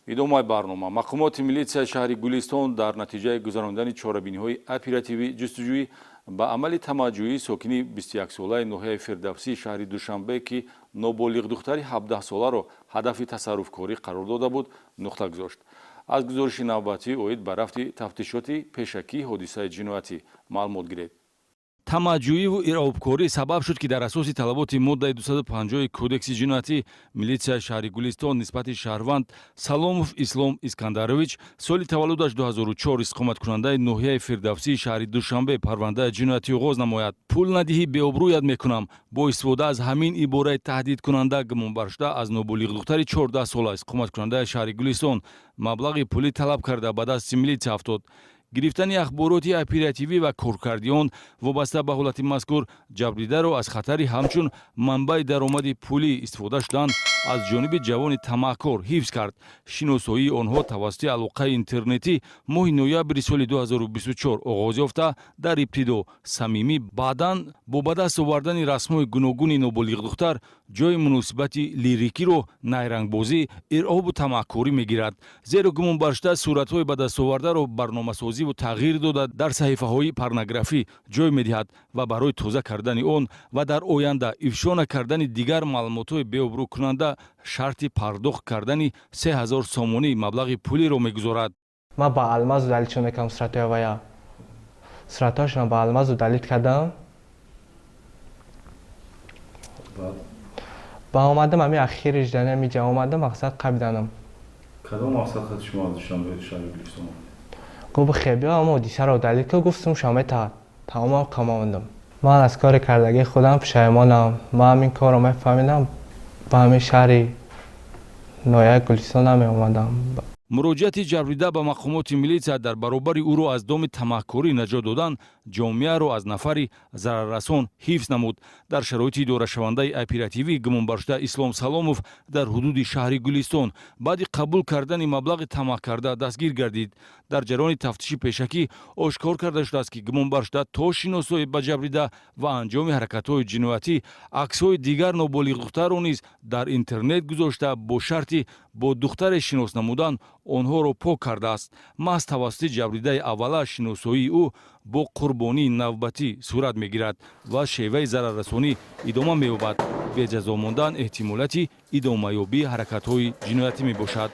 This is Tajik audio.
идомаи барнома мақомоти милитсияи шаҳри Гулистон дар натиҷаи гузарондани чорабиниҳои оперативии ҷустуҷӯӣ ба амали тамаҷҷӯии сокини 21-солаи ноҳияи Фирдавсии шаҳри Душанбе, ки ноболиғ духтари 17-соларо ҳадафи тасарруфкорӣ қарор дода буд, нуқта гузошт. аз гузориши навбатӣ оид ба рафти тафтишоти пешакии ҳодисаи ҷиноятӣ маълумот гиред. Тамаҷҷӯиву иръобкорӣ сабаб шуд, ки дар асоси талаботи моддаи 250 кодекси ҷиноятӣ милитсияи шаҳри Гулистон нисбати шаҳрванд Саломов Ислом Искандарович, соли таваллудаш 2004, иқоматкунандаи ноҳияи Фирдавсии шаҳри Душанбе парвандаи ҷиноятӣ оғоз намояд. Пул надиҳӣ беобрӯят мекунам. Бо истифода аз ҳамин ибораи таҳдидкунанда гумонбаршуда аз ноболиғ духтари 14 сола иқоматкунандаи шаҳри Гулистон маблағи пулӣ талаб карда ба дасти милитсия афтод. гирифтани ахбороти оперативӣ ва коркардиён вобаста ба ҳолати мазкур ҷабридаро аз хатари ҳамчун манбаи даромади пулӣ истифода шудан аз ҷониби ҷавони тамаъкор ҳифз кард. шиносоии онҳо тавассути алоқаи интернетӣ моҳи ноябри соли 2024 оғоз ёфта, дар ибтидо самимӣ, баъдан бо ба даст овардани расмҳои гуногуни ноболиғ духтар ҷои муносибати лирикиро найрангбозӣ, иръобу тамаъкорӣ мегирад. зеро гумонбаршуда суратҳои ба дастовардаро барномасозиву тағйир дода дар саҳифаҳои порнографӣ ҷой медиҳад ва барои тоза кардани он ва дар оянда ифшо накардани дигар маълумотҳои беобрӯкунанда шарти пардохт кардани 3000 сомонии маблағи пулиро мегузорад. Ман ба алмазу далидшон мекардам суратҳои вая. Суратҳоашон ба алмазу далид кардам. Ба омадам ами ахири ждани ами ҷа омадам мақсад қабиданам. Кадом мақсад хати шумо аз Душанбе шаҳри Гулистон? гуфт хеб ё амо одисаро далид ко гуфтам шоме тамоман камондам. Ман аз кори кардагии худам пушаймонам. Ман ҳамин корро мефаҳмидам, ба ҳамин шаҳри ноҳияи Гулистон намеомадам. муроҷиати ҷабрида ба мақомоти милитсия дар баробари ӯро аз доми тамаъкорӣ наҷот додан ҷомеаро аз нафари зараррасон ҳифз намуд. дар шароити идорашавандаи оперативии гумонбаршуда Ислом Саломов дар ҳудуди шаҳри Гулистон баъди қабул кардани маблағи тамаъкарда дастгир гардид. дар ҷараёни тафтиши пешакӣ ошкор карда шудааст, ки гумонбаршуда то шиносоӣ ба ҷабрида ва анҷоми ҳаракатҳои ҷиноятӣ аксҳои дигар ноболиғ духтарро низ дар интернет гузошта бо шарти бо духтаре шинос намудан онҳоро пок кардааст. маҳз тавассути ҷабридаи аввала шиносоии ӯ бо қурбонии навбатӣ сурат мегирад ва шеваи зараррасонӣ идома меёбад. беҷазо мондан эҳтимолияти идомаёбии ҳаракатҳои ҷиноятӣ мебошад.